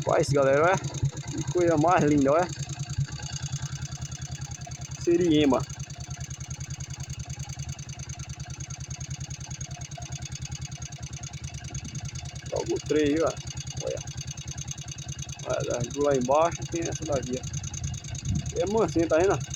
Olha isso, galera, olha. Que coisa mais linda, olha. Siriema. Logo 3, ó. Olha. Olha, as duas lá embaixo tem essa daqui, ó. É mansinha, tá vendo?